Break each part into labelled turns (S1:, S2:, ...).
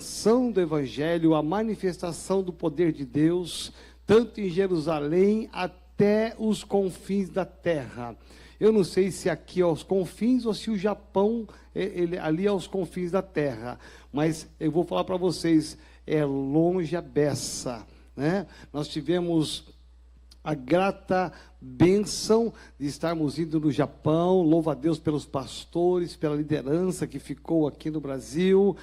S1: expansão do Evangelho, a manifestação do poder de Deus, tanto em Jerusalém até os confins da terra. Eu não sei se aqui aos confins ou se o Japão ali aos confins da terra, mas eu vou falar para vocês, é longe a beça, né? Nós tivemos a grata bênção de estarmos indo no Japão. Louva a Deus pelos pastores, pela liderança que ficou aqui no Brasil,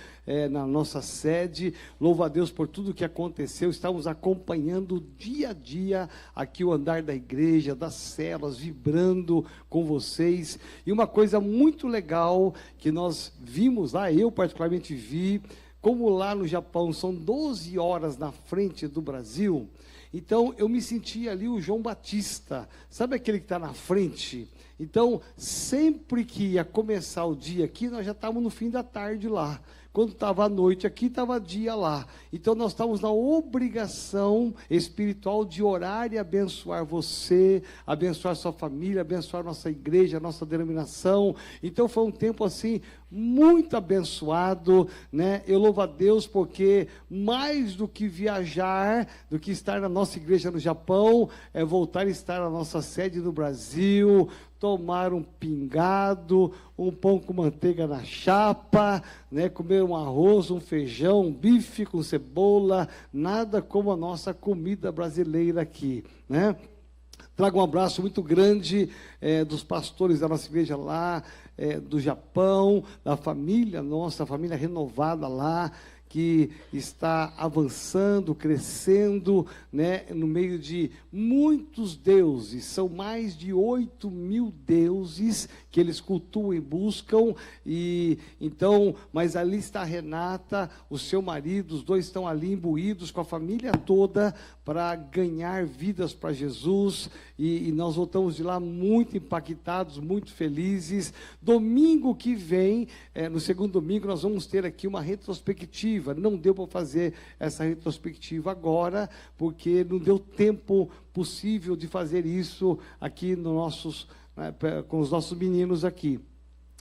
S1: na nossa sede. Louva a Deus por tudo que aconteceu. Estamos acompanhando dia a dia aqui o andar da igreja, das células, vibrando com vocês. E uma coisa muito legal que nós vimos lá, eu particularmente vi, como lá no Japão são 12 horas na frente do Brasil. Então, eu me senti ali o João Batista, sabe aquele que está na frente? Então, sempre que ia começar o dia aqui, nós já estávamos no fim da tarde lá. Quando estava a noite aqui, estava dia lá. Então, nós estávamos na obrigação espiritual de orar e abençoar você, abençoar sua família, abençoar nossa igreja, nossa denominação. Então, foi um tempo assim, muito abençoado, né? Eu louvo a Deus porque mais do que viajar, do que estar na nossa igreja no Japão, é voltar a estar na nossa sede no Brasil, tomar um pingado, um pão com manteiga na chapa, né? Comer um arroz, um feijão, um bife com cebola, nada como a nossa comida brasileira aqui, né? Trago um abraço muito grande dos pastores da nossa igreja lá, do Japão, da família nossa, família renovada lá, que está avançando, crescendo, né, no meio de muitos deuses. São mais de 8.000 deuses que eles cultuam e buscam. E então, mas ali está a Renata, o seu marido, os dois estão ali imbuídos com a família toda para ganhar vidas para Jesus. E nós voltamos de lá muito impactados, muito felizes. Domingo que vem, no segundo domingo, nós vamos ter aqui uma retrospectiva. Não deu para fazer essa retrospectiva agora, porque não deu tempo possível de fazer isso aqui com os nossos meninos aqui.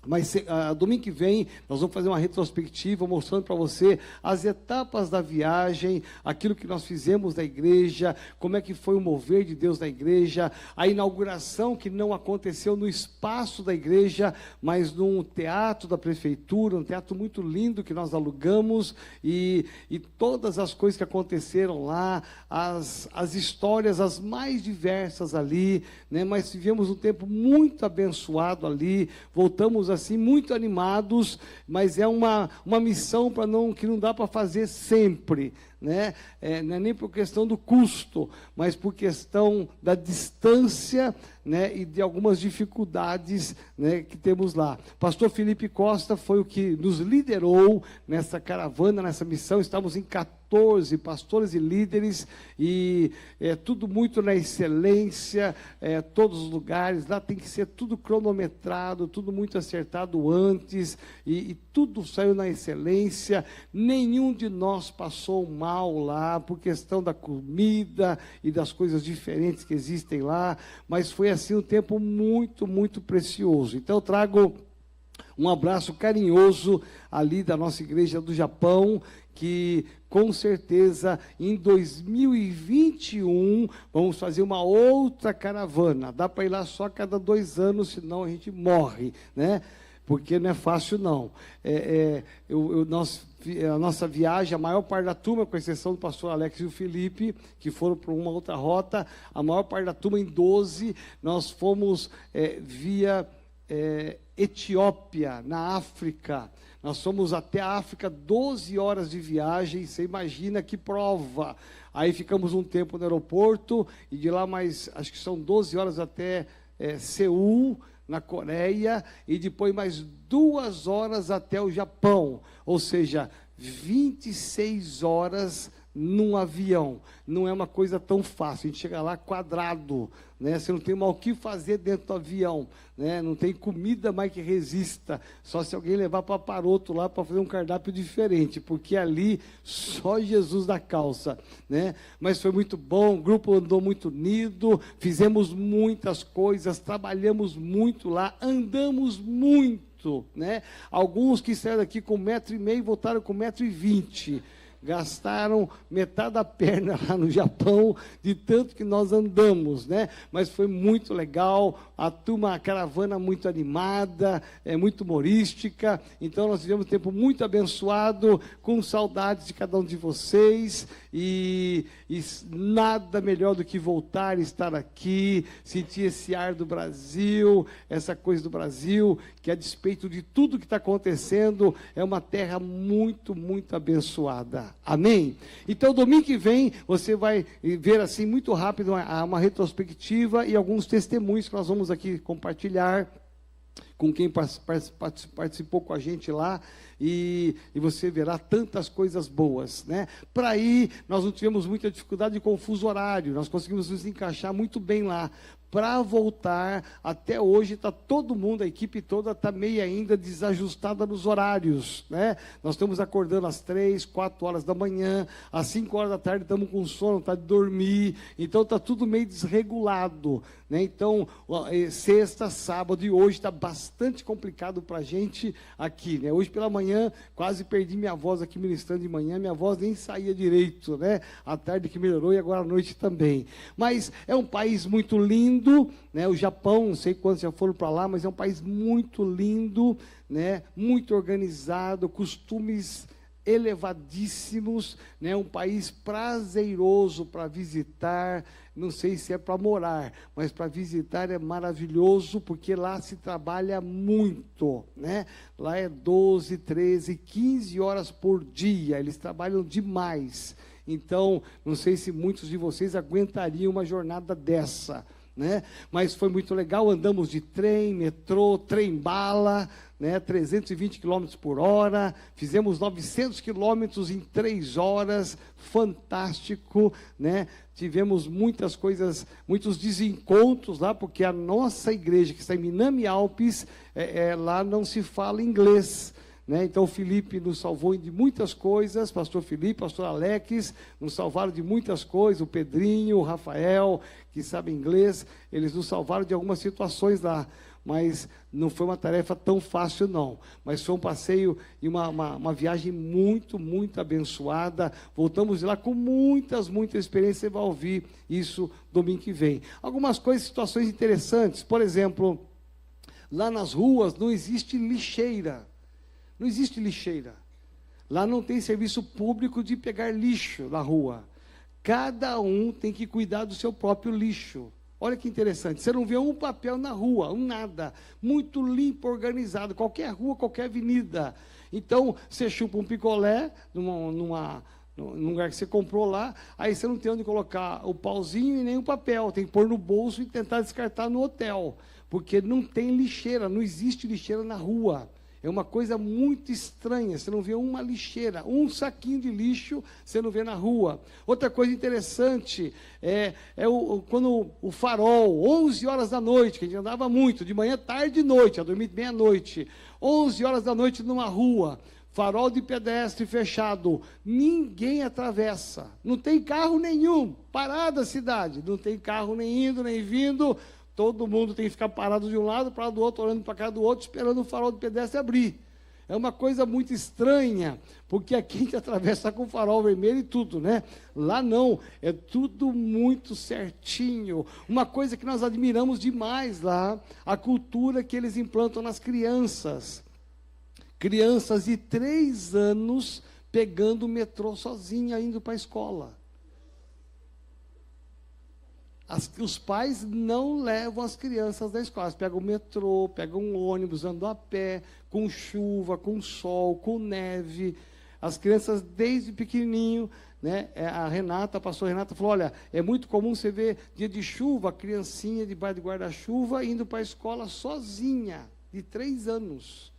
S1: Mas domingo que vem nós vamos fazer uma retrospectiva mostrando para você as etapas da viagem, aquilo que nós fizemos da igreja, como é que foi o mover de Deus na igreja, a inauguração que não aconteceu no espaço da igreja, mas num teatro da prefeitura, um teatro muito lindo que nós alugamos, e todas as coisas que aconteceram lá, as histórias as mais diversas ali, né? Mas vivemos um tempo muito abençoado ali, voltamos assim muito animados, mas é uma missão que não dá para fazer sempre, né? Não é nem por questão do custo, mas por questão da distância, né, e de algumas dificuldades, né, que temos lá. Pastor Felipe Costa foi o que nos liderou nessa caravana, nessa missão. Estamos em 14 pastores e líderes, e tudo muito na excelência, todos os lugares, lá tem que ser tudo cronometrado, tudo muito acertado antes, e tudo saiu na excelência. Nenhum de nós passou mal lá, por questão da comida e das coisas diferentes que existem lá, mas foi assim um tempo muito, muito precioso. Então eu trago um abraço carinhoso ali da nossa igreja do Japão, que com certeza em 2021 vamos fazer uma outra caravana. Dá para ir lá só a cada 2 anos, senão a gente morre, né? Porque não é fácil não. A nossa viagem, a maior parte da turma, com exceção do pastor Alex e o Felipe, que foram para uma outra rota, a maior parte da turma, em 12, nós fomos via Etiópia, na África. Nós fomos até a África, 12 horas de viagem, você imagina que prova. Aí ficamos um tempo no aeroporto, e de lá mais, acho que são 12 horas até Seul, na Coreia, e depois mais 2 horas até o Japão, ou seja, 26 horas num avião. Não é uma coisa tão fácil, a gente chega lá quadrado, né? Você não tem mais o que fazer dentro do avião, né? Não tem comida mais que resista, só se alguém levar paparoto lá para fazer um cardápio diferente, porque ali só Jesus da calça, né? Mas foi muito bom, o grupo andou muito unido, fizemos muitas coisas, trabalhamos muito lá, andamos muito, muito, né? Alguns que saíram daqui com 1,5 m voltaram com 1,20 m. Gastaram metade da perna lá no Japão, de tanto que nós andamos, né? Mas foi muito legal, a caravana muito animada, muito humorística. Então, nós tivemos um tempo muito abençoado, com saudades de cada um de vocês, e nada melhor do que voltar e estar aqui, sentir esse ar do Brasil, essa coisa do Brasil, que a despeito de tudo que está acontecendo, é uma terra muito, muito abençoada. Amém? Então, domingo que vem, você vai ver assim, muito rápido, uma retrospectiva e alguns testemunhos que nós vamos aqui compartilhar com quem participou com a gente lá, e você verá tantas coisas boas, né? Para ir, nós não tivemos muita dificuldade de confuso horário, nós conseguimos nos encaixar muito bem lá. Para voltar, até hoje está todo mundo, a equipe toda está meio ainda desajustada nos horários, né? Nós estamos acordando às 3, 4 horas da manhã, às 5 horas da tarde estamos com sono, está de dormir, então está tudo meio desregulado, né? Então, sexta, sábado e hoje está bastante complicado para a gente aqui, né? Hoje pela manhã, quase perdi minha voz aqui ministrando de manhã, minha voz nem saía direito, né? À tarde que melhorou e agora à noite também. Mas é um país muito lindo, né? O Japão, não sei quantos já foram para lá, mas é um país muito lindo, né? Muito organizado, costumes elevadíssimos, né? Um país prazeroso para visitar, não sei se é para morar, mas para visitar é maravilhoso, porque lá se trabalha muito, né? Lá é 12, 13, 15 horas por dia, eles trabalham demais. Então, não sei se muitos de vocês aguentariam uma jornada dessa, né? Mas foi muito legal, andamos de trem, metrô, trem-bala, né? 320 km por hora, fizemos 900 km em 3 horas, fantástico, né? Tivemos muitas coisas, muitos desencontros lá, porque a nossa igreja, que está em Minami Alpes, lá não se fala inglês, né? Então, o Felipe nos salvou de muitas coisas, pastor Felipe, pastor Alex, nos salvaram de muitas coisas, o Pedrinho, o Rafael, que sabe inglês, eles nos salvaram de algumas situações lá, mas não foi uma tarefa tão fácil, não. Mas foi um passeio e uma viagem muito, muito abençoada. Voltamos de lá com muitas experiências. Você vai ouvir isso domingo que vem. Algumas coisas, situações interessantes. Por exemplo, lá nas ruas não existe lixeira. Não existe lixeira. Lá não tem serviço público de pegar lixo na rua. Cada um tem que cuidar do seu próprio lixo. Olha que interessante, você não vê um papel na rua, nada, muito limpo, organizado, qualquer rua, qualquer avenida. Então, você chupa um picolé num lugar que você comprou lá, aí você não tem onde colocar o pauzinho e nem o papel, tem que pôr no bolso e tentar descartar no hotel, porque não tem lixeira, não existe lixeira na rua. É uma coisa muito estranha, você não vê uma lixeira, um saquinho de lixo, você não vê na rua. Outra coisa interessante, quando o farol, 11 horas da noite, que a gente andava muito, de manhã, tarde e noite, a dormir meia-noite, 11 horas da noite numa rua, farol de pedestre fechado, ninguém atravessa, não tem carro nenhum, parada a cidade, não tem carro nem indo, nem vindo. Todo mundo tem que ficar parado de um lado, para do outro, olhando para cá do outro, esperando o farol de pedestre abrir. É uma coisa muito estranha, porque aqui a gente atravessa com o farol vermelho e tudo, né? Lá não, é tudo muito certinho. Uma coisa que nós admiramos demais lá, a cultura que eles implantam nas crianças. Crianças de 3 anos pegando o metrô sozinha, indo para a escola. Os pais não levam as crianças da escola, eles pegam o metrô, pegam um ônibus, andam a pé, com chuva, com sol, com neve. As crianças, desde pequenininho, né? A pastora Renata falou, olha, é muito comum você ver dia de chuva, a criancinha debaixo de guarda-chuva, indo para a escola sozinha, de 3 anos.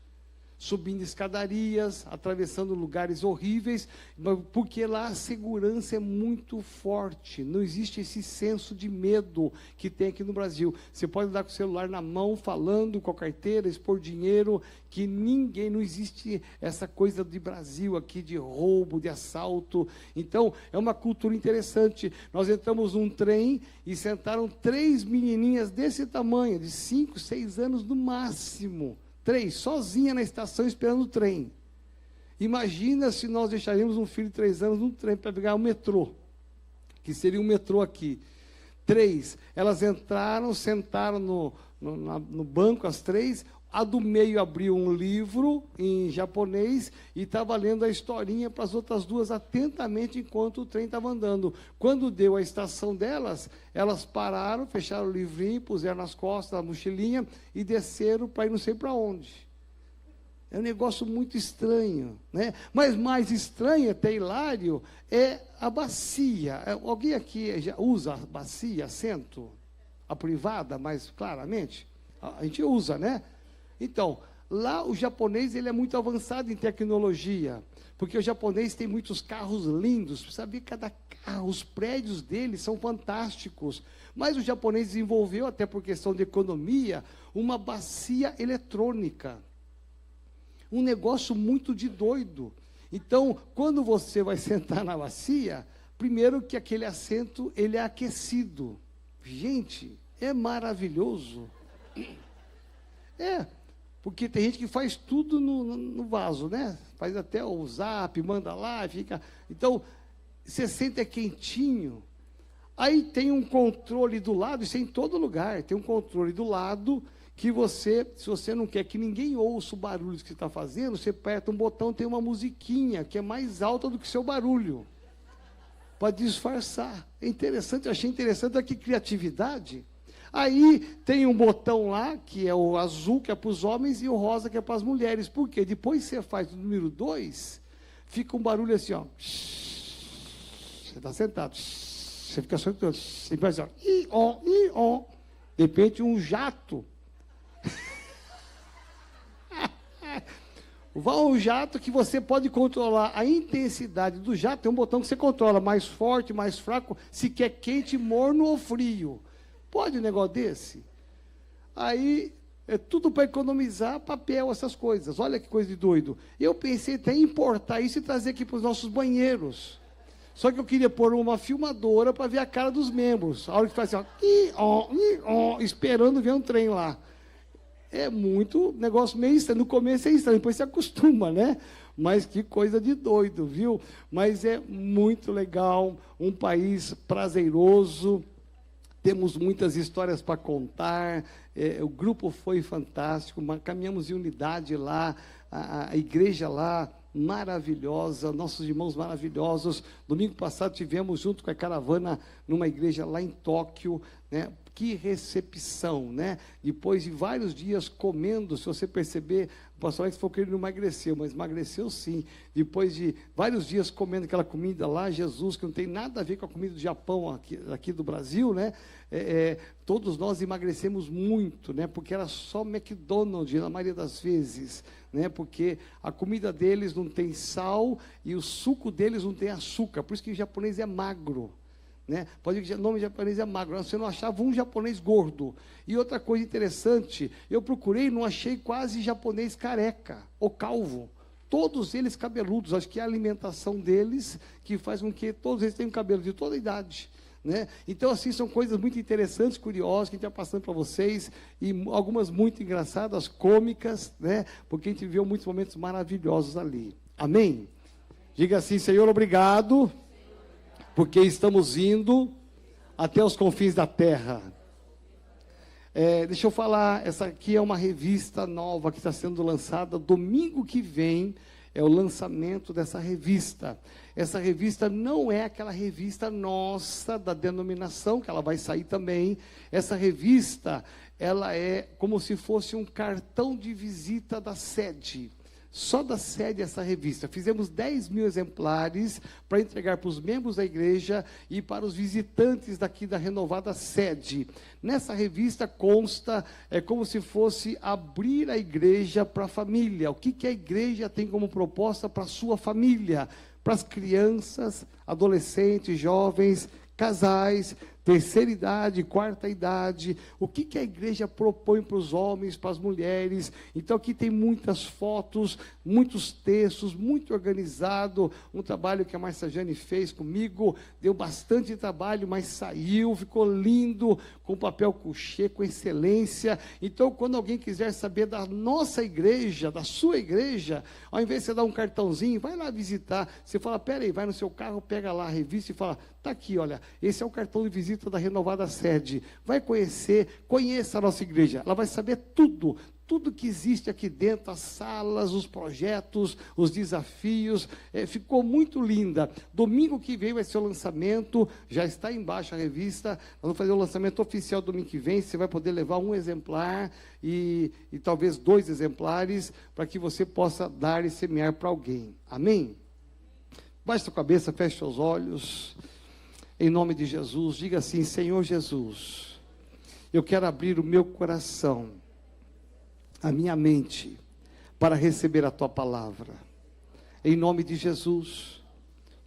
S1: Subindo escadarias, atravessando lugares horríveis, porque lá a segurança é muito forte, não existe esse senso de medo que tem aqui no Brasil. Você pode andar com o celular na mão, falando com a carteira, expor dinheiro, que ninguém, não existe essa coisa de Brasil aqui, de roubo, de assalto. Então, é uma cultura interessante. Nós entramos num trem e sentaram 3 menininhas desse tamanho, de 5, 6 anos no máximo, 3, sozinha na estação esperando o trem. Imagina se nós deixaríamos um filho de 3 anos num trem para pegar o metrô, que seria um metrô aqui. 3, elas entraram, sentaram no banco, as 3, a do meio abriu um livro em japonês e estava lendo a historinha para as outras 2 atentamente enquanto o trem estava andando. Quando deu a estação delas, elas pararam, fecharam o livrinho, puseram nas costas a mochilinha e desceram para ir não sei para onde. É um negócio muito estranho, né? Mas mais estranho, até hilário, é a bacia. Alguém aqui já usa a bacia, assento? A privada, mais claramente? A gente usa, né? Então, lá o japonês ele é muito avançado em tecnologia, porque o japonês tem muitos carros lindos, precisa ver cada carro, os prédios deles são fantásticos. Mas o japonês desenvolveu, até por questão de economia, uma bacia eletrônica. Um negócio muito de doido. Então, quando você vai sentar na bacia, primeiro que aquele assento, ele é aquecido. Gente, é maravilhoso. É, porque tem gente que faz tudo no vaso, né? Faz até o zap, manda lá, fica... Então, você sente quentinho. Aí tem um controle do lado, isso é em todo lugar, tem um controle do lado... que você, se você não quer que ninguém ouça o barulho que você está fazendo, você aperta um botão, tem uma musiquinha que é mais alta do que seu barulho, para disfarçar. É interessante, eu achei interessante, olha que criatividade. Aí tem um botão lá, que é o azul, que é para os homens, e o rosa, que é para as mulheres. Por quê? Depois você faz o número 2, fica um barulho assim, ó. Você está sentado, você fica soltando, você faz assim, ó, i-ó. De repente, um jato. Vai um jato que você pode controlar a intensidade do jato. Tem um botão que você controla mais forte, mais fraco, se quer quente, morno ou frio. Pode um negócio desse? Aí é tudo para economizar papel, essas coisas. Olha que coisa de doido. Eu pensei até em importar isso e trazer aqui para os nossos banheiros. Só que eu queria pôr uma filmadora para ver a cara dos membros. A hora que faz assim, ó, esperando ver um trem lá. É muito negócio meio estranho. No começo é estranho, depois se acostuma, né? Mas que coisa de doido, viu? Mas é muito legal, um país prazeroso, temos muitas histórias para contar, o grupo foi fantástico, caminhamos em unidade lá, a igreja lá, maravilhosa, nossos irmãos maravilhosos. Domingo passado tivemos junto com a caravana numa igreja lá em Tóquio, né? Que recepção, né? Depois de vários dias comendo, se você perceber, o pastor Alex falou que ele não emagreceu, mas emagreceu sim. Depois de vários dias comendo aquela comida lá, Jesus, que não tem nada a ver com a comida do Japão, aqui do Brasil, né? Todos nós emagrecemos muito, né? Porque era só McDonald's na maioria das vezes, né? Porque a comida deles não tem sal e o suco deles não tem açúcar, por isso que o japonês é magro. Né? Pode dizer que o nome japonês é magro, você não achava um japonês gordo. E outra coisa interessante, eu procurei, não achei quase japonês careca ou calvo. Todos eles cabeludos, acho que é a alimentação deles que faz com que todos eles tenham cabelo de toda a idade. Né? Então, assim, são coisas muito interessantes, curiosas, que a gente vai passando para vocês, e algumas muito engraçadas, cômicas, né? Porque a gente viveu muitos momentos maravilhosos ali. Amém? Diga assim, Senhor, obrigado, porque estamos indo até os confins da terra. Deixa eu falar, essa aqui é uma revista nova que está sendo lançada domingo que vem, é o lançamento dessa revista. Essa revista não é aquela revista nossa, da denominação, que ela vai sair também. Essa revista, ela é como se fosse um cartão de visita da sede. Só da sede essa revista. Fizemos 10 mil exemplares para entregar para os membros da igreja e para os visitantes daqui da renovada sede. Nessa revista consta, como se fosse abrir a igreja para a família. O que a igreja tem como proposta para a sua família? Para as crianças, adolescentes, jovens, casais, terceira idade, quarta idade, o que a igreja propõe para os homens, para as mulheres. Então aqui tem muitas fotos, muitos textos, muito organizado, um trabalho que a Márcia Jane fez comigo, deu bastante trabalho, mas saiu, ficou lindo, com papel couché, com excelência. Então quando alguém quiser saber da nossa igreja, da sua igreja, ao invés de você dar um cartãozinho, vai lá visitar, você fala, peraí, vai no seu carro, pega lá a revista e fala, está aqui, olha, esse é o cartão de visita da renovada sede, vai conhecer, conheça a nossa igreja, ela vai saber tudo que existe aqui dentro, as salas, os projetos, os desafios, ficou muito linda. Domingo que vem vai ser o lançamento, já está embaixo a revista, nós vamos fazer o lançamento oficial domingo que vem, você vai poder levar um exemplar e talvez 2 exemplares, para que você possa dar e semear para alguém, amém? Baixe sua cabeça, feche seus olhos, em nome de Jesus, diga assim, Senhor Jesus, eu quero abrir o meu coração, a minha mente, para receber a Tua palavra. Em nome de Jesus,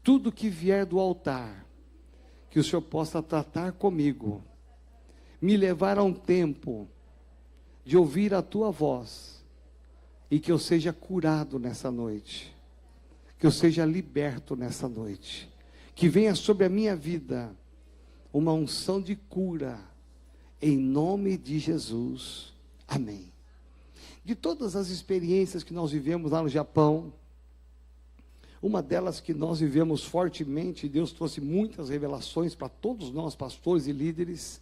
S1: tudo que vier do altar, que o Senhor possa tratar comigo, me levar a um tempo de ouvir a Tua voz, e que eu seja curado nessa noite, que eu seja liberto nessa noite, que venha sobre a minha vida uma unção de cura, em nome de Jesus, amém. De todas as experiências que nós vivemos lá no Japão, uma delas que nós vivemos fortemente, Deus trouxe muitas revelações para todos nós, pastores e líderes,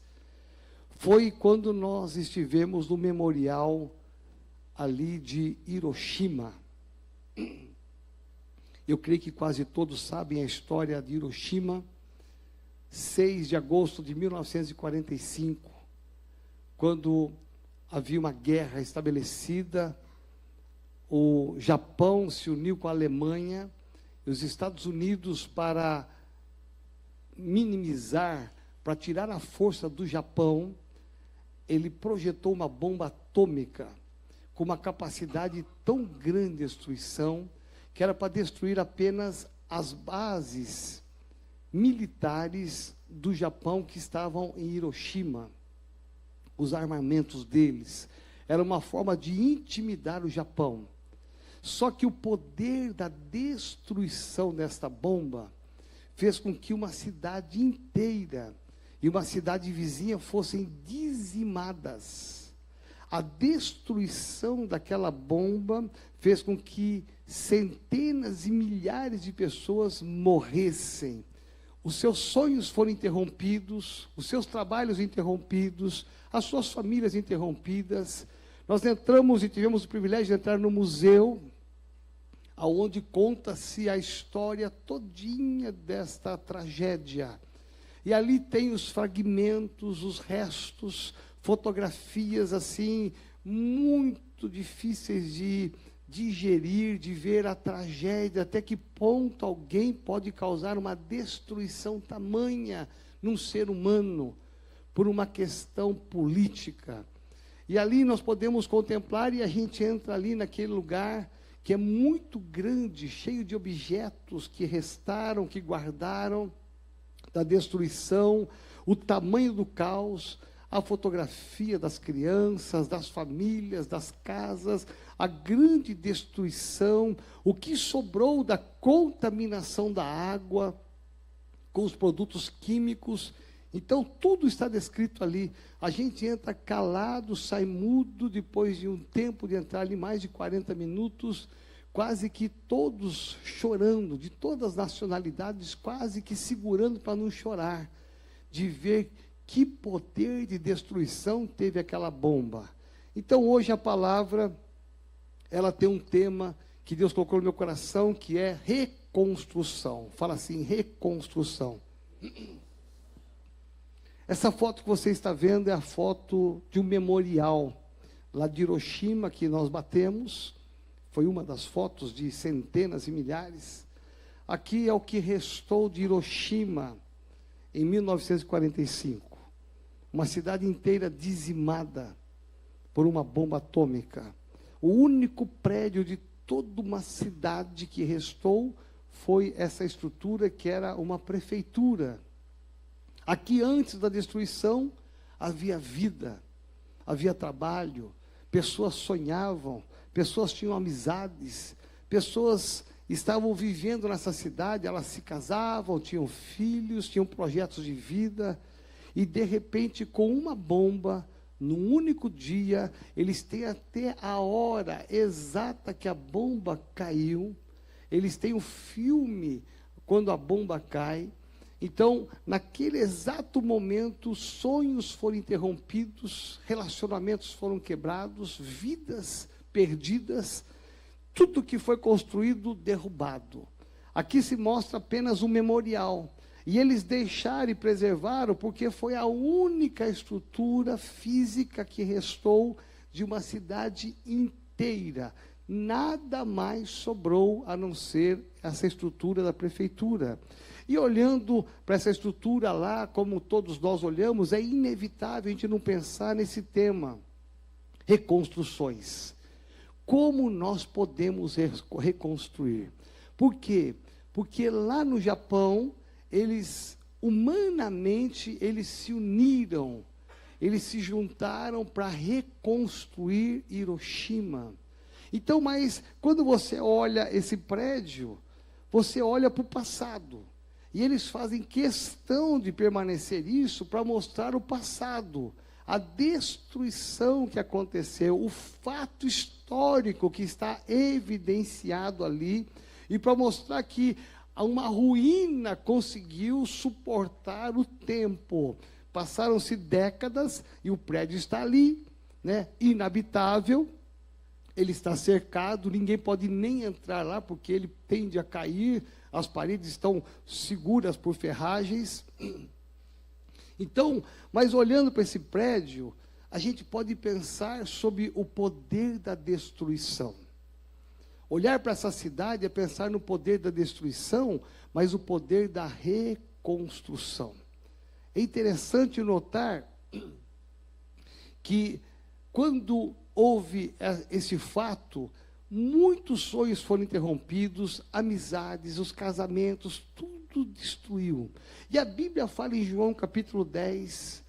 S1: foi quando nós estivemos no memorial ali de Hiroshima. Eu creio que quase todos sabem a história de Hiroshima, 6 de agosto de 1945, quando havia uma guerra estabelecida, o Japão se uniu com a Alemanha, e os Estados Unidos, para minimizar, para tirar a força do Japão, ele projetou uma bomba atômica, com uma capacidade tão grande de destruição, que era para destruir apenas as bases militares do Japão que estavam em Hiroshima. Os armamentos deles, era uma forma de intimidar o Japão. Só que o poder da destruição desta bomba fez com que uma cidade inteira e uma cidade vizinha fossem dizimadas. A destruição daquela bomba fez com que centenas e milhares de pessoas morressem. Os seus sonhos foram interrompidos, os seus trabalhos interrompidos, as suas famílias interrompidas. Nós entramos e tivemos o privilégio de entrar no museu, aonde conta-se a história todinha desta tragédia. E ali tem os fragmentos, os restos, fotografias assim, muito difíceis de digerir, de ver a tragédia, até que ponto alguém pode causar uma destruição tamanha num ser humano, por uma questão política. E ali nós podemos contemplar, e a gente entra ali naquele lugar, que é muito grande, cheio de objetos que restaram, que guardaram, da destruição, o tamanho do caos, a fotografia das crianças, das famílias, das casas, a grande destruição, o que sobrou da contaminação da água com os produtos químicos. Então, tudo está descrito ali. A gente entra calado, sai mudo, depois de um tempo de entrar ali, mais de 40 minutos, quase que todos chorando, de todas as nacionalidades, quase que segurando para não chorar, de ver que poder de destruição teve aquela bomba. Então, hoje a palavra, ela tem um tema que Deus colocou no meu coração, que é reconstrução. Fala assim, reconstrução. Essa foto que você está vendo é a foto de um memorial lá de Hiroshima, que nós batemos. Foi uma das fotos de centenas e milhares. Aqui é o que restou de Hiroshima em 1945. Uma cidade inteira dizimada por uma bomba atômica. O único prédio de toda uma cidade que restou foi essa estrutura que era uma prefeitura. Aqui, antes da destruição, havia vida, havia trabalho, pessoas sonhavam, pessoas tinham amizades, pessoas estavam vivendo nessa cidade, elas se casavam, tinham filhos, tinham projetos de vida, e de repente, com uma bomba, num único dia, eles têm até a hora exata que a bomba caiu, eles têm um filme quando a bomba cai. Então, naquele exato momento, sonhos foram interrompidos, relacionamentos foram quebrados, vidas perdidas, tudo que foi construído derrubado. Aqui se mostra apenas um memorial. E eles deixaram e preservaram porque foi a única estrutura física que restou de uma cidade inteira. Nada mais sobrou a não ser essa estrutura da prefeitura. E olhando para essa estrutura lá, como todos nós olhamos, é inevitável a gente não pensar nesse tema. Reconstruções. Como nós podemos reconstruir? Por quê? Porque lá no Japão, humanamente, eles se uniram, eles se juntaram para reconstruir Hiroshima. Então, mas quando você olha esse prédio, você olha para o passado. E eles fazem questão de permanecer isso para mostrar o passado, a destruição que aconteceu, o fato histórico que está evidenciado ali, e para mostrar que uma ruína conseguiu suportar o tempo. Passaram-se décadas e o prédio está ali, né, inabitável. Ele está cercado, ninguém pode nem entrar lá, porque ele tende a cair, as paredes estão seguras por ferragens. Então, mas olhando para esse prédio, a gente pode pensar sobre o poder da destruição. Olhar para essa cidade é pensar no poder da destruição, mas o poder da reconstrução. É interessante notar que, quando houve esse fato, muitos sonhos foram interrompidos, amizades, os casamentos, tudo destruiu. E a Bíblia fala em João capítulo 10,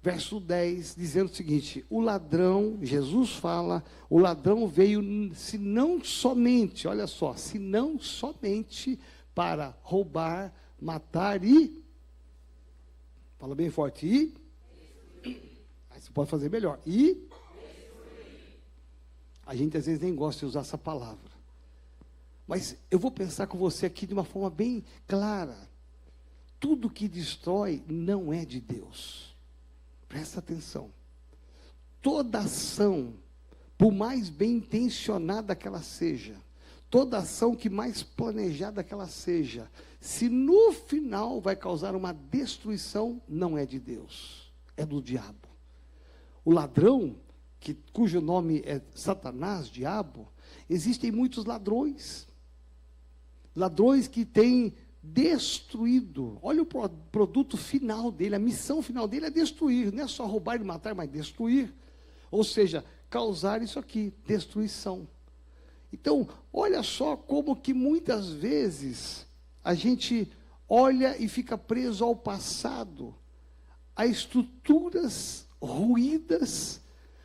S1: verso 10, dizendo o seguinte: o ladrão, Jesus fala, o ladrão veio, se não somente, olha só, se não somente para roubar, matar e, fala bem forte, aí você pode fazer melhor, a gente às vezes nem gosta de usar essa palavra. Mas eu vou pensar com você aqui de uma forma bem clara. Tudo que destrói não é de Deus. Presta atenção. Toda ação, por mais bem intencionada que ela seja, toda ação que mais planejada que ela seja, se no final vai causar uma destruição, não é de Deus, é do diabo. O ladrão, cujo nome é Satanás, diabo, existem muitos ladrões que têm destruído. Olha o produto final dele, a missão final dele é destruir, não é só roubar e matar, mas destruir, ou seja, causar isso aqui, destruição. Então, olha só como que muitas vezes a gente olha e fica preso ao passado, a estruturas ruídas,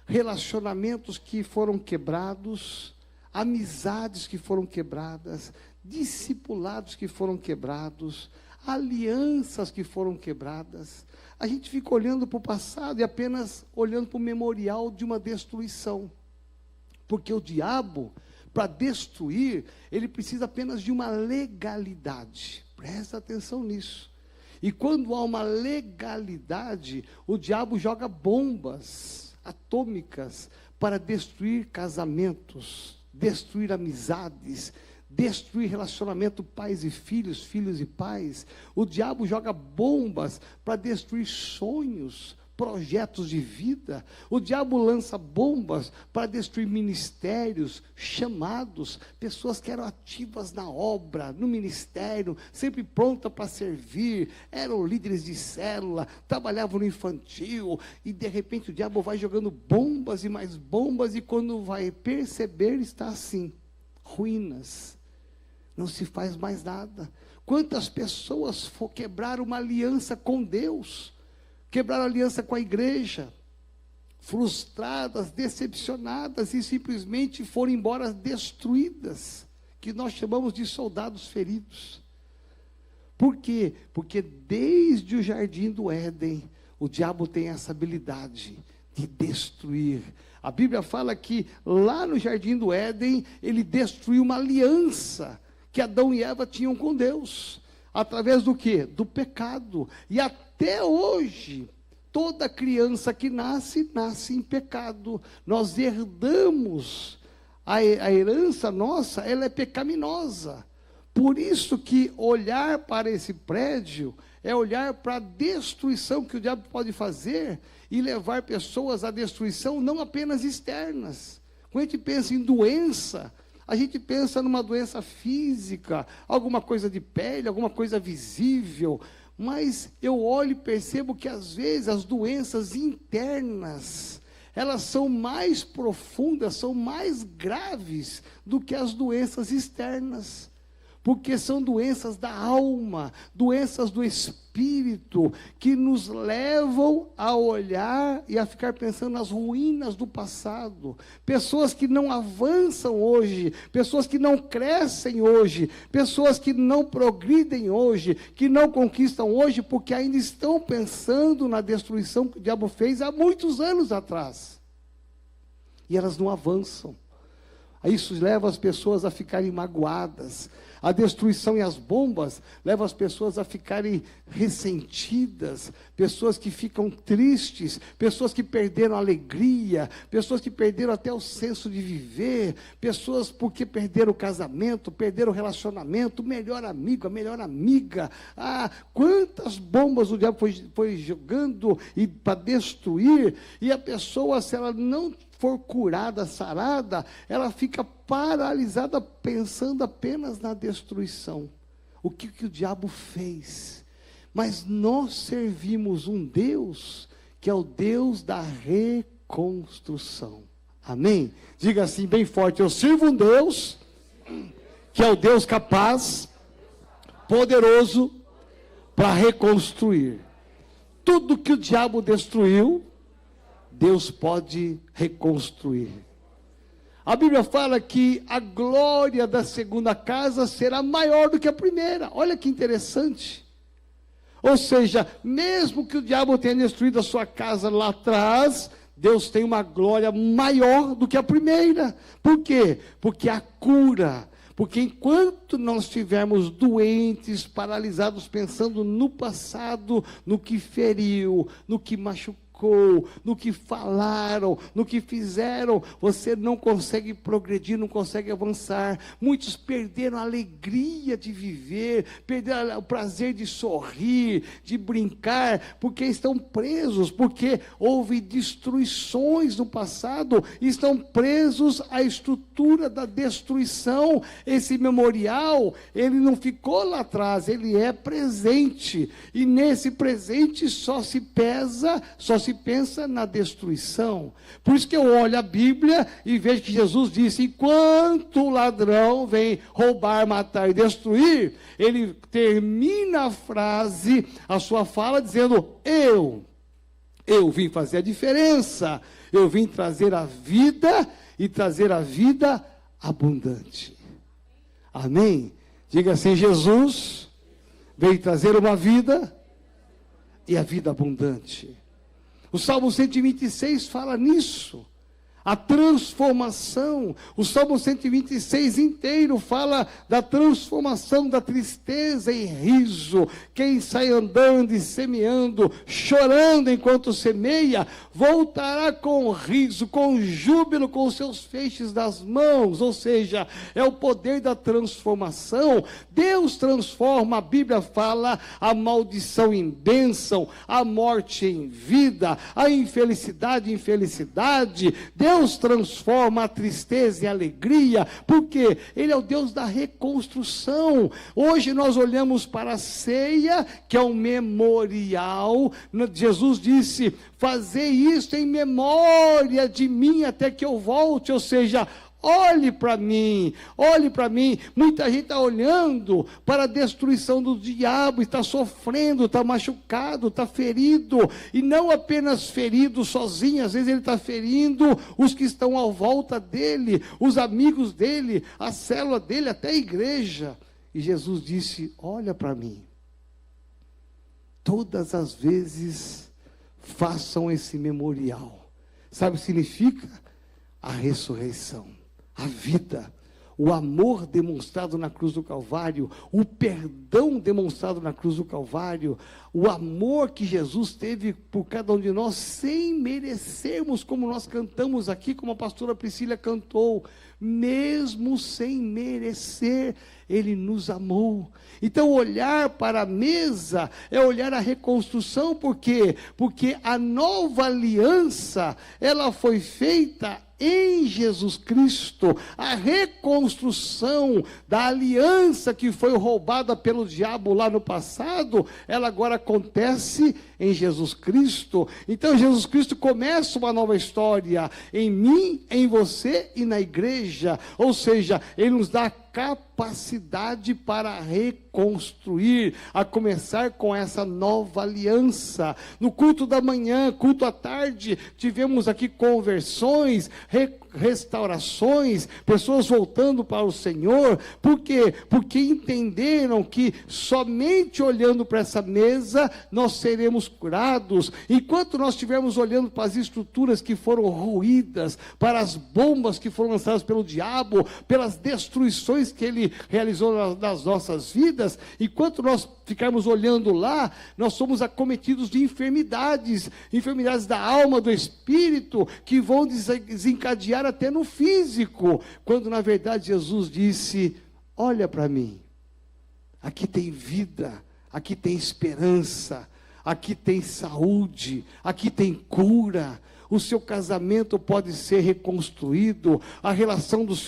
S1: relacionamentos que foram quebrados, amizades que foram quebradas, discipulados que foram quebrados, alianças que foram quebradas. A gente fica olhando para o passado e apenas olhando para o memorial de uma destruição. Porque o diabo, para destruir, ele precisa apenas de uma legalidade. Presta atenção nisso. E quando há uma legalidade, o diabo joga bombas atômicas para destruir casamentos, destruir amizades, destruir relacionamento pais e filhos, filhos e pais. O diabo joga bombas para destruir sonhos, projetos de vida. O diabo lança bombas para destruir ministérios, chamados, pessoas que eram ativas na obra, no ministério, sempre pronta para servir, eram líderes de célula, trabalhavam no infantil, e de repente o diabo vai jogando bombas, e quando vai perceber, está assim, ruínas. Não se faz mais nada. Quantas pessoas quebraram uma aliança com Deus, quebraram aliança com a igreja, frustradas, decepcionadas e simplesmente foram embora destruídas, que nós chamamos de soldados feridos. Por quê? Porque desde o jardim do Éden, o diabo tem essa habilidade de destruir. A Bíblia fala que lá no jardim do Éden, ele destruiu uma aliança que Adão e Eva tinham com Deus. Através do quê? Do pecado. E até hoje, toda criança que nasce, nasce em pecado. Nós herdamos, a herança nossa, ela é pecaminosa. Por isso que olhar para esse prédio é olhar para a destruição que o diabo pode fazer e levar pessoas à destruição não apenas externas. Quando a gente pensa em doença, a gente pensa numa doença física, alguma coisa de pele, alguma coisa visível, mas eu olho e percebo que às vezes as doenças internas, elas são mais profundas, são mais graves do que as doenças externas. Porque são doenças da alma, doenças do espírito, que nos levam a olhar e a ficar pensando nas ruínas do passado. Pessoas que não avançam hoje, pessoas que não crescem hoje, pessoas que não progridem hoje, que não conquistam hoje, porque ainda estão pensando na destruição que o diabo fez há muitos anos atrás. E elas não avançam. Isso leva as pessoas a ficarem magoadas. A destruição e as bombas levam as pessoas a ficarem ressentidas, pessoas que ficam tristes, pessoas que perderam a alegria, pessoas que perderam até o senso de viver, pessoas porque perderam o casamento, perderam o relacionamento, o melhor amigo, a melhor amiga. Quantas bombas o diabo foi jogando para destruir, e a pessoa, se ela não for curada, sarada, ela fica paralisada pensando apenas na destruição. O que o diabo fez? Mas nós servimos um Deus que é o Deus da reconstrução. Amém? Diga assim bem forte: eu sirvo um Deus que é o Deus capaz, poderoso para reconstruir. Tudo que o diabo destruiu, Deus pode reconstruir. A Bíblia fala que a glória da segunda casa será maior do que a primeira. Olha que interessante. Ou seja, mesmo que o diabo tenha destruído a sua casa lá atrás, Deus tem uma glória maior do que a primeira. Por quê? Porque a cura. Porque enquanto nós estivermos doentes, paralisados, pensando no passado, no que feriu, no que machucou, no que falaram, no que fizeram, você não consegue progredir, não consegue avançar. Muitos perderam a alegria de viver, perderam o prazer de sorrir, de brincar, porque estão presos, porque houve destruições no passado, e estão presos à estrutura da destruição. Esse memorial, ele não ficou lá atrás, ele é presente, e nesse presente só se pensa na destruição. Por isso que eu olho a Bíblia e vejo que Jesus disse: enquanto o ladrão vem roubar, matar e destruir, ele termina a frase, a sua fala, dizendo: eu vim fazer a diferença, eu vim trazer a vida e trazer a vida abundante. Amém? Diga assim: Jesus veio trazer uma vida e a vida abundante. O Salmo 126 fala nisso, a transformação. O Salmo 126 inteiro fala da transformação da tristeza em riso. Quem sai andando e semeando, chorando enquanto semeia, voltará com riso, com júbilo, com os seus feixes das mãos. Ou seja, é o poder da transformação. Deus transforma, a Bíblia fala, a maldição em bênção, a morte em vida, a infelicidade em felicidade. Deus transforma a tristeza em alegria, porque Ele é o Deus da reconstrução. Hoje nós olhamos para a ceia, que é um memorial. Jesus disse: fazei isso em memória de mim até que eu volte. Ou seja, Olhe para mim, olhe para mim. Muita gente está olhando para a destruição do diabo, está sofrendo, está machucado, está ferido, e não apenas ferido sozinho, às vezes ele está ferindo os que estão à volta dele, os amigos dele, a célula dele, até a igreja. E Jesus disse: olha para mim. Todas as vezes façam esse memorial. Sabe o que significa? A ressurreição, a vida, o amor demonstrado na cruz do Calvário, o perdão demonstrado na cruz do Calvário, o amor que Jesus teve por cada um de nós, sem merecermos, como nós cantamos aqui, como a pastora Priscila cantou, mesmo sem merecer, Ele nos amou. Então, olhar para a mesa é olhar a reconstrução. Por quê? Porque a nova aliança, ela foi feita em Jesus Cristo. A reconstrução da aliança que foi roubada pelo diabo lá no passado, ela agora acontece em Jesus Cristo. Então Jesus Cristo começa uma nova história em mim, em você e na igreja. Ou seja, Ele nos dá capacidade para reconstruir, a começar com essa nova aliança. No culto da manhã, culto à tarde, tivemos aqui conversões, restaurações, pessoas voltando para o Senhor. Por quê? Porque entenderam que somente olhando para essa mesa nós seremos curados. Enquanto nós estivermos olhando para as estruturas que foram ruídas, para as bombas que foram lançadas pelo diabo, pelas destruições que ele realizou nas nossas vidas, enquanto nós ficarmos olhando lá, nós somos acometidos de enfermidades da alma, do espírito, que vão desencadear até no físico, quando na verdade Jesus disse: olha para mim, aqui tem vida, aqui tem esperança, aqui tem saúde, aqui tem cura, o seu casamento pode ser reconstruído, a relação dos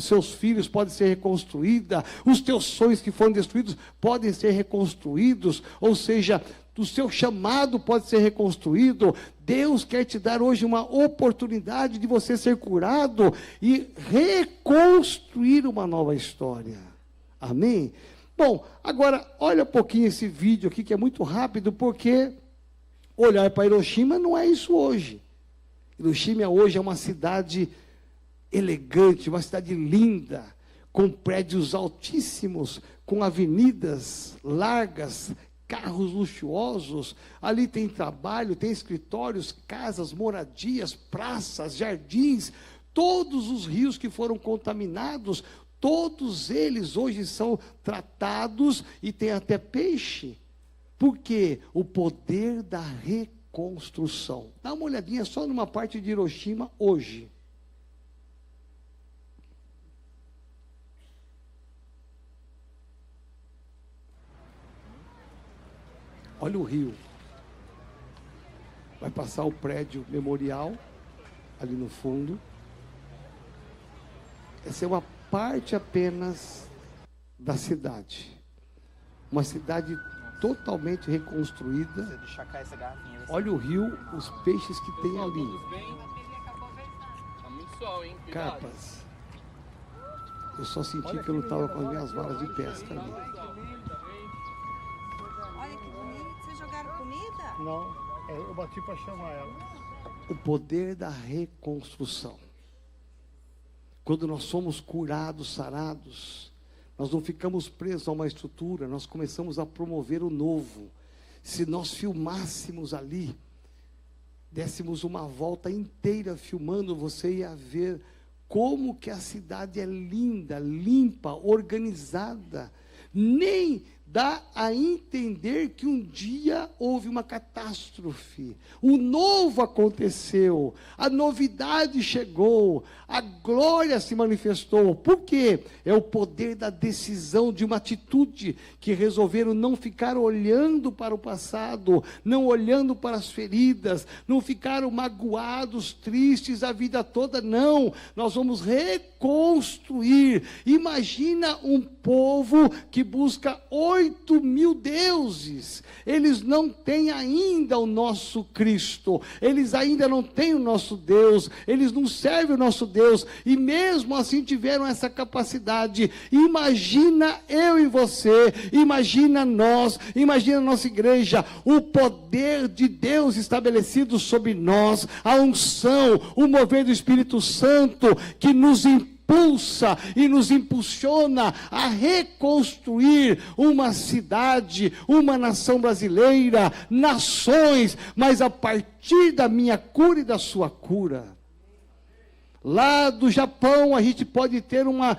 S1: seus filhos pode ser reconstruída, os teus sonhos que foram destruídos podem ser reconstruídos, ou seja, o seu chamado pode ser reconstruído. Deus quer te dar hoje uma oportunidade de você ser curado e reconstruir uma nova história. Amém? Bom, agora olha um pouquinho esse vídeo aqui que é muito rápido, porque olhar para Hiroshima não é isso hoje. Hiroshima hoje é uma cidade elegante, uma cidade linda, com prédios altíssimos, com avenidas largas, carros luxuosos. Ali tem trabalho, tem escritórios, casas, moradias, praças, jardins. Todos os rios que foram contaminados, todos eles hoje são tratados e tem até peixe. Por quê? O poder da reconstrução. Dá uma olhadinha só numa parte de Hiroshima hoje. Olha o rio. Vai passar o prédio memorial ali no fundo. Essa é uma parte apenas da cidade. Uma cidade totalmente reconstruída. Olha o rio, os peixes que tem ali. Carpas. Eu só senti que eu não estava com as minhas varas de pesca ali.
S2: Não, eu bati para chamar ela.
S1: O poder da reconstrução. Quando nós somos curados, sarados, nós não ficamos presos a uma estrutura, nós começamos a promover o novo. Se nós filmássemos ali, dessemos uma volta inteira filmando, você ia ver como que a cidade é linda, limpa, organizada. Nem dá a entender que um dia houve uma catástrofe. O novo aconteceu, a novidade chegou, a glória se manifestou. Por quê? É o poder da decisão, de uma atitude, que resolveram não ficar olhando para o passado, não olhando para as feridas, não ficaram magoados, tristes a vida toda, não. Nós vamos reconstruir. Imagina um povo que busca 8 8.000 deuses. Eles não têm ainda o nosso Cristo, eles ainda não têm o nosso Deus, eles não servem o nosso Deus, e mesmo assim tiveram essa capacidade. Imagina eu e você, imagina nós, imagina a nossa igreja, o poder de Deus estabelecido sobre nós, a unção, o mover do Espírito Santo, que nos impulsa e nos impulsiona a reconstruir uma cidade, uma nação brasileira, nações, mas a partir da minha cura e da sua cura. Lá do Japão, a gente pode ter uma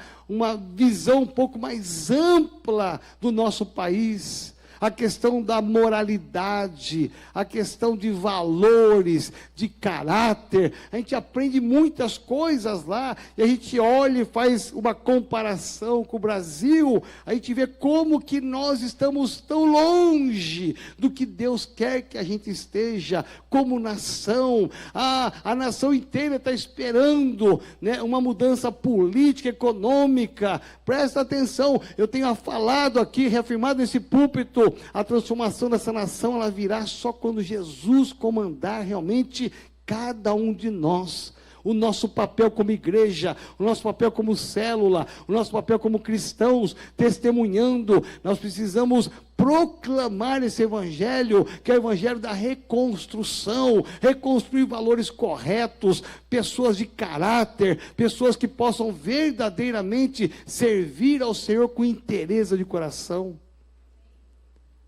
S1: visão um pouco mais ampla do nosso país. A questão da moralidade, a questão de valores, de caráter. A gente aprende muitas coisas lá, e a gente olha e faz uma comparação com o Brasil, a gente vê como que nós estamos tão longe do que Deus quer que a gente esteja como nação. A nação inteira está esperando, né, uma mudança política, econômica. Presta atenção, eu tenho falado aqui, reafirmado nesse púlpito, a transformação dessa nação, ela virá só quando Jesus comandar realmente cada um de nós. O nosso papel como igreja, o nosso papel como célula, o nosso papel como cristãos, testemunhando, nós precisamos proclamar esse evangelho, que é o evangelho da reconstrução, reconstruir valores corretos, pessoas de caráter, pessoas que possam verdadeiramente servir ao Senhor com interesse de coração.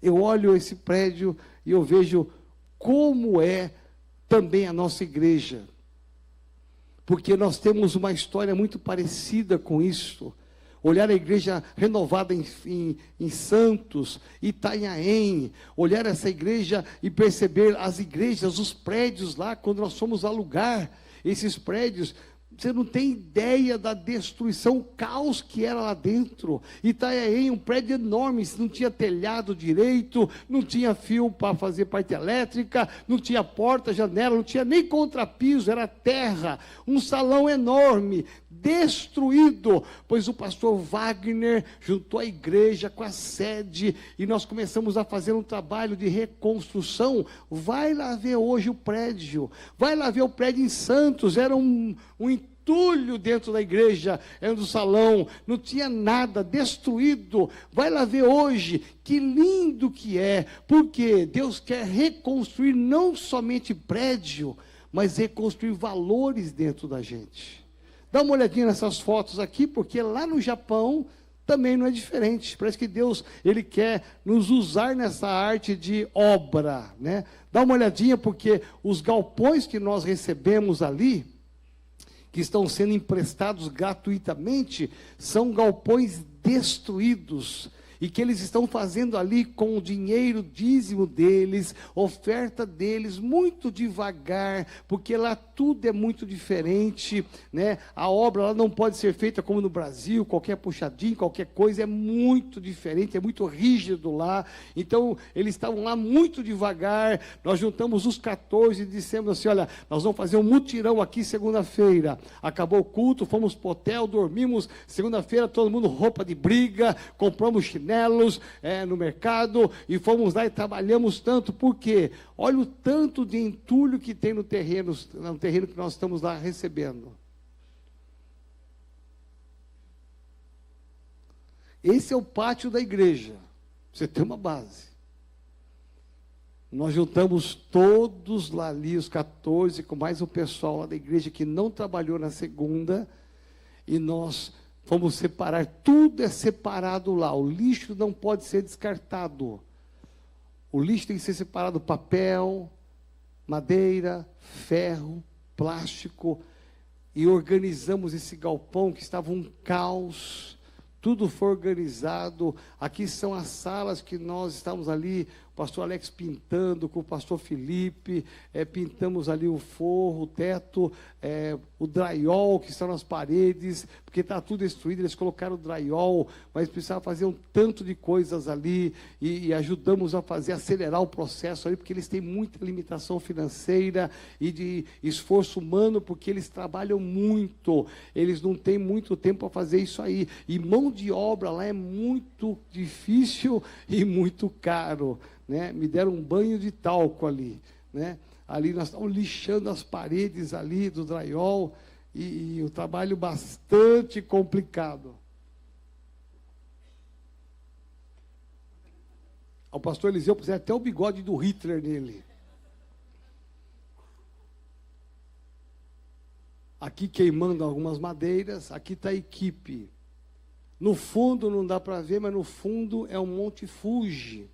S1: Eu olho esse prédio e eu vejo como é também a nossa igreja, porque nós temos uma história muito parecida com isso. Olhar a igreja renovada em Santos, Itanhaém, olhar essa igreja e perceber as igrejas, os prédios lá, quando nós fomos alugar esses prédios, você não tem ideia da destruição, o caos que era lá dentro. Itanhaém, um prédio enorme, não tinha telhado direito, não tinha fio para fazer parte elétrica, não tinha porta, janela, não tinha nem contrapiso, era terra, um salão enorme, destruído, pois o pastor Wagner juntou a igreja com a sede, e nós começamos a fazer um trabalho de reconstrução. Vai lá ver hoje o prédio, vai lá ver o prédio em Santos, era um entulho dentro da igreja, era do salão, não tinha nada, destruído. Vai lá ver hoje, que lindo que é, porque Deus quer reconstruir não somente prédio, mas reconstruir valores dentro da gente. Dá uma olhadinha nessas fotos aqui, porque lá no Japão também não é diferente. Parece que Deus, Ele quer nos usar nessa arte de obra, né? Dá uma olhadinha, porque os galpões que nós recebemos ali, que estão sendo emprestados gratuitamente, são galpões destruídos, e que eles estão fazendo ali com o dinheiro dízimo deles, oferta deles, muito devagar, porque lá tudo é muito diferente, né? A obra lá não pode ser feita como no Brasil, qualquer puxadinho, qualquer coisa, é muito diferente, é muito rígido lá. Então, eles estavam lá muito devagar. Nós juntamos os 14 e dissemos assim: olha, nós vamos fazer um mutirão aqui segunda-feira. Acabou o culto, fomos para o hotel, dormimos. Segunda-feira, todo mundo roupa de briga, compramos chinelos no mercado, e fomos lá e trabalhamos tanto. Por quê? Olha o tanto de entulho que tem no terreno que nós estamos lá recebendo. Esse é o pátio da igreja. Você tem uma base. Nós juntamos todos lá ali, os 14, com mais o pessoal lá da igreja que não trabalhou na segunda, e nós vamos separar, tudo é separado lá. O lixo não pode ser descartado. O lixo tem que ser separado: papel, madeira, ferro, plástico. E organizamos esse galpão que estava um caos. Tudo foi organizado. Aqui são as salas que nós estamos ali pastor Alex pintando, com o pastor Felipe, pintamos ali o forro, o teto, o drywall que está nas paredes, porque está tudo destruído, eles colocaram o drywall, mas precisava fazer um tanto de coisas ali, e ajudamos a acelerar o processo ali, porque eles têm muita limitação financeira e de esforço humano, porque eles trabalham muito, eles não têm muito tempo para fazer isso aí, e mão de obra lá é muito difícil e muito caro, né? Me deram um banho de talco ali, né? Ali nós estamos lixando as paredes ali do drywall, e o trabalho bastante complicado. O pastor Eliseu puser até o bigode do Hitler nele. Aqui queimando algumas madeiras, aqui está a equipe. No fundo não dá para ver, mas no fundo é o Monte Fuji.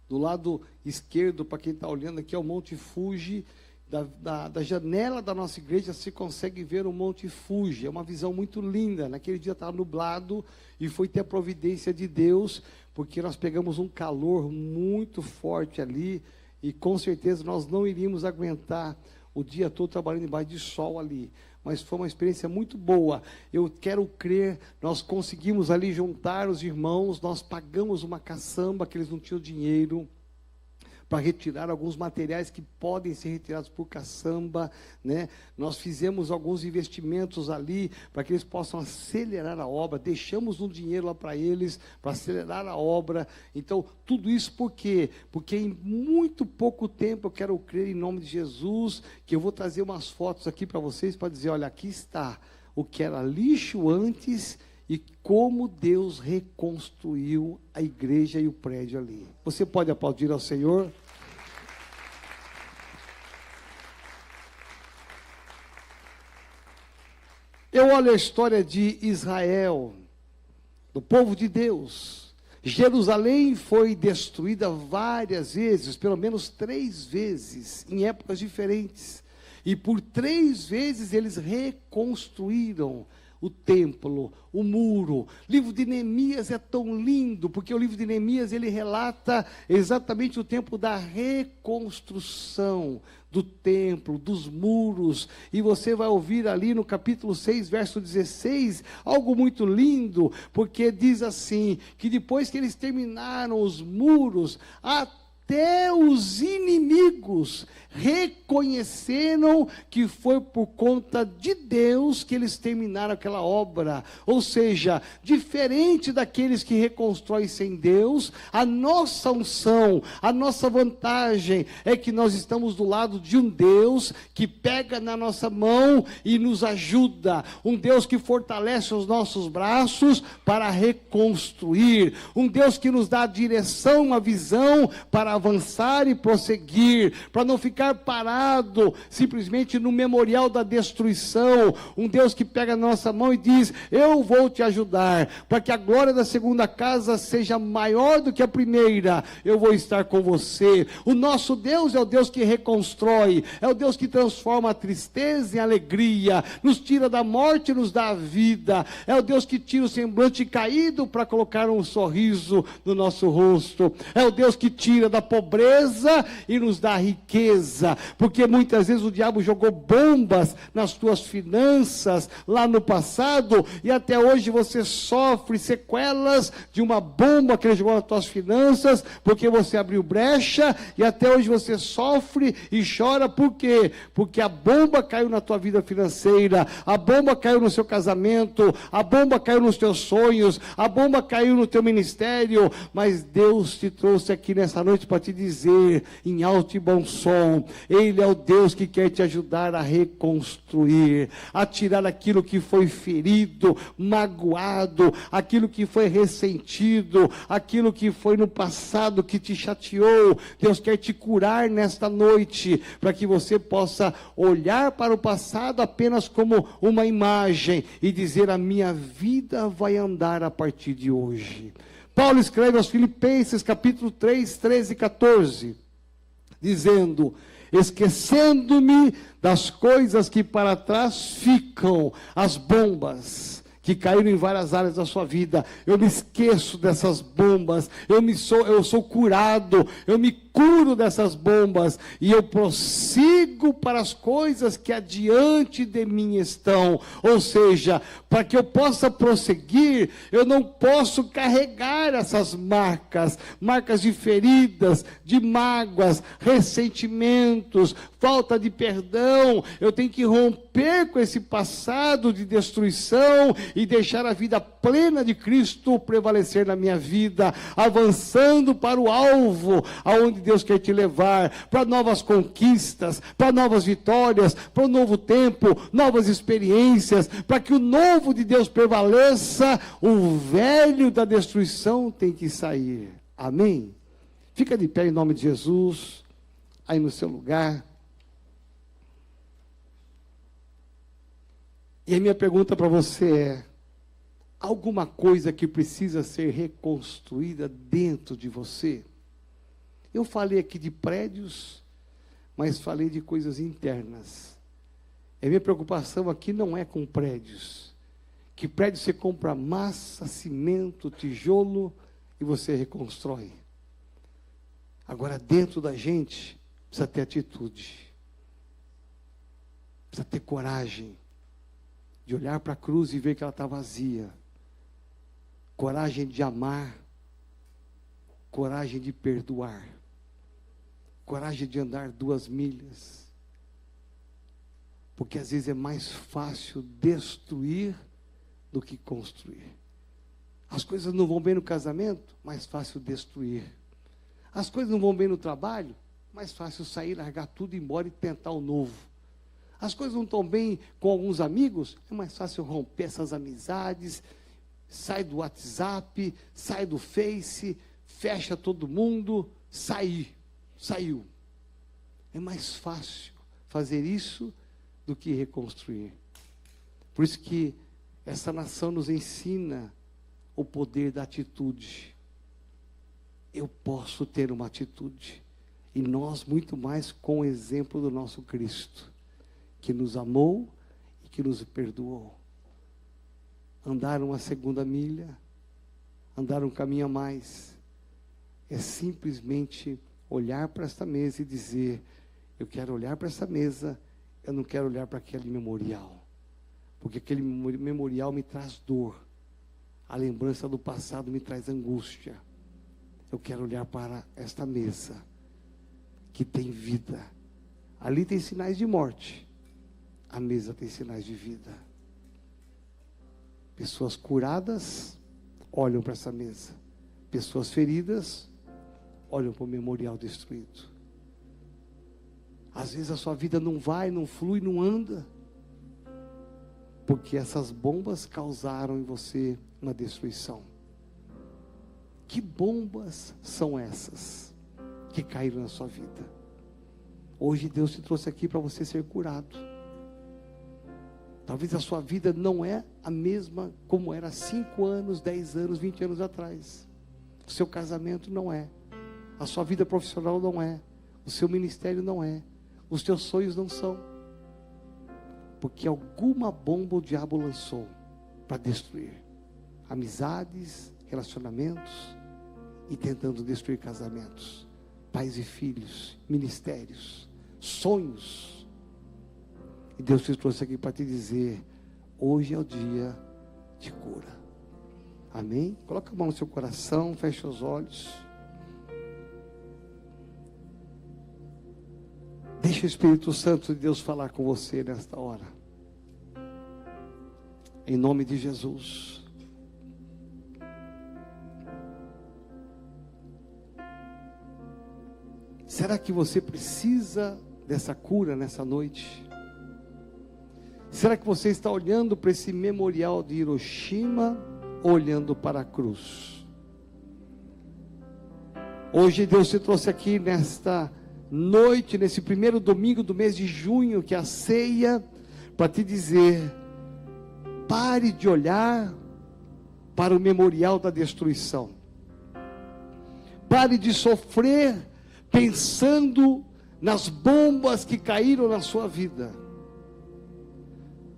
S1: Do lado esquerdo, para quem está olhando aqui, é o Monte Fuji. Da janela da nossa igreja se consegue ver o Monte Fuji. É uma visão muito linda. Naquele dia estava nublado e foi ter a providência de Deus, porque nós pegamos um calor muito forte ali e com certeza nós não iríamos aguentar o dia todo trabalhando embaixo de sol ali. Mas foi uma experiência muito boa. Eu quero crer, nós conseguimos ali juntar os irmãos, nós pagamos uma caçamba, que eles não tinham dinheiro, para retirar alguns materiais que podem ser retirados por caçamba, né? Nós fizemos alguns investimentos ali, para que eles possam acelerar a obra, deixamos um dinheiro lá para eles, para acelerar a obra. Então, tudo isso por quê? Porque em muito pouco tempo, eu quero crer em nome de Jesus, que eu vou trazer umas fotos aqui para vocês, para dizer, olha, aqui está o que era lixo antes, e como Deus reconstruiu a igreja e o prédio ali. Você pode aplaudir ao Senhor? Eu olho a história de Israel, do povo de Deus. Jerusalém foi destruída várias vezes, pelo menos 3 vezes, em épocas diferentes. E por 3 vezes eles reconstruíram o templo, o muro. O livro de Neemias é tão lindo, porque o livro de Neemias, ele relata exatamente o tempo da reconstrução do templo, dos muros, e você vai ouvir ali no capítulo 6, verso 16, algo muito lindo, porque diz assim, que depois que eles terminaram os muros, até os inimigos reconheceram que foi por conta de Deus que eles terminaram aquela obra. Ou seja, diferente daqueles que reconstroem sem Deus, a nossa unção, a nossa vantagem é que nós estamos do lado de um Deus que pega na nossa mão e nos ajuda, um Deus que fortalece os nossos braços para reconstruir, um Deus que nos dá a direção, uma visão para avançar e prosseguir, para não ficar parado simplesmente no memorial da destruição, um Deus que pega a nossa mão e diz, eu vou te ajudar, para que a glória da segunda casa seja maior do que a primeira, eu vou estar com você. O nosso Deus é o Deus que reconstrói, é o Deus que transforma a tristeza em alegria, nos tira da morte e nos dá a vida, é o Deus que tira o semblante caído para colocar um sorriso no nosso rosto, é o Deus que tira da pobreza e nos dá riqueza, porque muitas vezes o diabo jogou bombas nas tuas finanças lá no passado, e até hoje você sofre sequelas de uma bomba que ele jogou nas tuas finanças, porque você abriu brecha, e até hoje você sofre e chora, por quê? Porque a bomba caiu na tua vida financeira, a bomba caiu no seu casamento, a bomba caiu nos teus sonhos, a bomba caiu no teu ministério, mas Deus te trouxe aqui nessa noite para te dizer, em alto e bom som, Ele é o Deus que quer te ajudar a reconstruir, a tirar aquilo que foi ferido, magoado, aquilo que foi ressentido, aquilo que foi no passado que te chateou. Deus quer te curar nesta noite, para que você possa olhar para o passado apenas como uma imagem e dizer, a minha vida vai andar a partir de hoje. Paulo escreve aos Filipenses, capítulo 3, 13 e 14, dizendo, esquecendo-me das coisas que para trás ficam, as bombas que caíram em várias áreas da sua vida. Eu me esqueço dessas bombas, eu sou curado, eu me curo dessas bombas, e eu prossigo para as coisas que adiante de mim estão. Ou seja, para que eu possa prosseguir, eu não posso carregar essas marcas de feridas, de mágoas, ressentimentos, falta de perdão. Eu tenho que romper com esse passado de destruição e deixar a vida plena de Cristo prevalecer na minha vida, avançando para o alvo, aonde Deus quer te levar, para novas conquistas, para novas vitórias, para um novo tempo, novas experiências, para que o novo de Deus prevaleça. O velho da destruição tem que sair. Amém? Fica de pé em nome de Jesus, aí no seu lugar. E a minha pergunta para você é: alguma coisa que precisa ser reconstruída dentro de você? Eu falei aqui de prédios, mas falei de coisas internas. A minha preocupação aqui não é com prédios. Que prédio você compra massa, cimento, tijolo e você reconstrói. Agora, dentro da gente, precisa ter atitude. Precisa ter coragem de olhar para a cruz e ver que ela está vazia. Coragem de amar. Coragem de perdoar. Coragem de andar 2 milhas. Porque às vezes é mais fácil destruir do que construir. As coisas não vão bem no casamento, mais fácil destruir. As coisas não vão bem no trabalho, mais fácil sair, largar tudo, ir embora e tentar o novo. As coisas não estão bem com alguns amigos, é mais fácil romper essas amizades, sai do WhatsApp, sai do Face, fecha todo mundo, saiu. É mais fácil fazer isso do que reconstruir. Por isso que essa nação nos ensina o poder da atitude. Eu posso ter uma atitude. E nós, muito mais com o exemplo do nosso Cristo, que nos amou e que nos perdoou. Andar uma 2ª milha, andar um caminho a mais, é simplesmente olhar para esta mesa e dizer: eu quero olhar para essa mesa, eu não quero olhar para aquele memorial, porque aquele memorial me traz dor, a lembrança do passado me traz angústia. Eu quero olhar para esta mesa, que tem vida. Ali tem sinais de morte, a mesa tem sinais de vida. Pessoas curadas olham para essa mesa, pessoas feridas olham para o memorial destruído. Às vezes a sua vida não vai, não flui, não anda, porque essas bombas causaram em você uma destruição. Que bombas são essas que caíram na sua vida? Hoje Deus te trouxe aqui para você ser curado. Talvez a sua vida não é a mesma como era 5 anos, 10 anos, 20 anos atrás. O seu casamento não é. A sua vida profissional não é. O seu ministério não é. Os teus sonhos não são. Porque alguma bomba o diabo lançou para destruir amizades, relacionamentos, e tentando destruir casamentos, pais e filhos, ministérios, sonhos. E Deus te trouxe aqui para te dizer: hoje é o dia de cura. Amém? Coloca a mão no seu coração, fecha os olhos. Deixa o Espírito Santo de Deus falar com você nesta hora. Em nome de Jesus. Será que você precisa dessa cura nessa noite? Será que você está olhando para esse memorial de Hiroshima, ou olhando para a cruz? Hoje Deus te trouxe aqui nesta noite, nesse primeiro domingo do mês de junho, que é a ceia, para te dizer: pare de olhar para o memorial da destruição. Pare de sofrer pensando nas bombas que caíram na sua vida.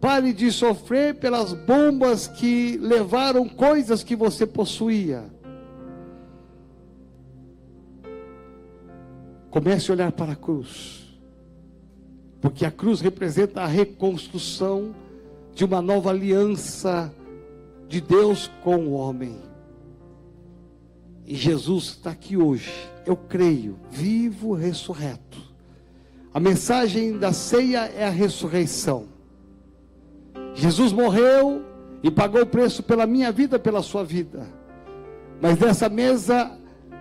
S1: Pare de sofrer pelas bombas que levaram coisas que você possuía. Comece a olhar para a cruz, porque a cruz representa a reconstrução de uma nova aliança de Deus com o homem. E Jesus está aqui hoje, eu creio, vivo, ressurreto. A mensagem da ceia é a ressurreição. Jesus morreu e pagou o preço pela minha vida, pela sua vida. Mas dessa mesa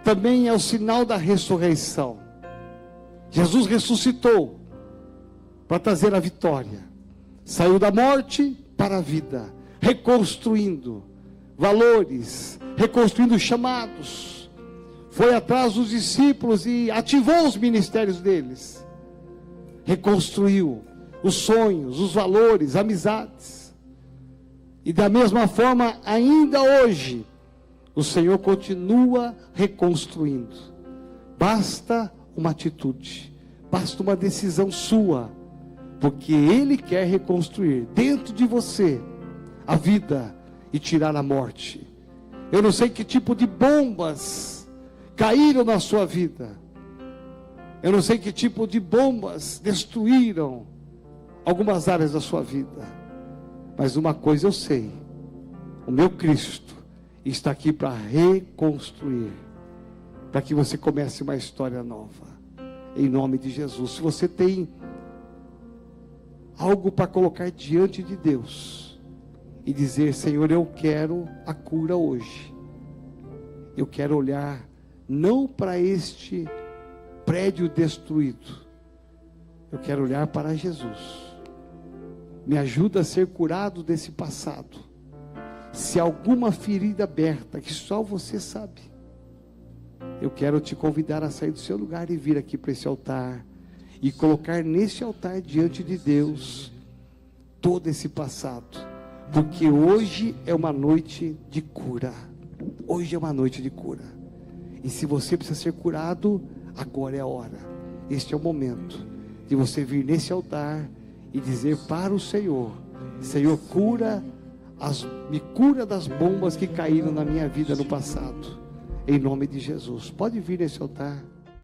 S1: também é o sinal da ressurreição. Jesus ressuscitou para trazer a vitória. Saiu da morte para a vida, reconstruindo valores, reconstruindo chamados. Foi atrás dos discípulos e ativou os ministérios deles. Reconstruiu os sonhos, os valores, amizades. E da mesma forma, ainda hoje, o Senhor continua reconstruindo. Basta uma atitude, basta uma decisão sua, porque Ele quer reconstruir dentro de você a vida e tirar a morte. Eu não sei que tipo de bombas caíram na sua vida. Eu não sei que tipo de bombas destruíram algumas áreas da sua vida. Mas uma coisa eu sei: o meu Cristo está aqui para reconstruir, para que você comece uma história nova, em nome de Jesus. Se você tem algo para colocar diante de Deus e dizer: Senhor, eu quero a cura hoje, eu quero olhar não para este prédio destruído, eu quero olhar para Jesus. Me ajuda a ser curado desse passado. Se alguma ferida aberta que só você sabe, eu quero te convidar a sair do seu lugar e vir aqui para esse altar e colocar nesse altar diante de Deus todo esse passado, porque hoje é uma noite de cura. Hoje é uma noite de cura. E se você precisa ser curado, agora é a hora. Este é o momento de você vir nesse altar e dizer para o Senhor: Senhor, me cura das bombas que caíram na minha vida no passado, em nome de Jesus. Pode vir nesse altar.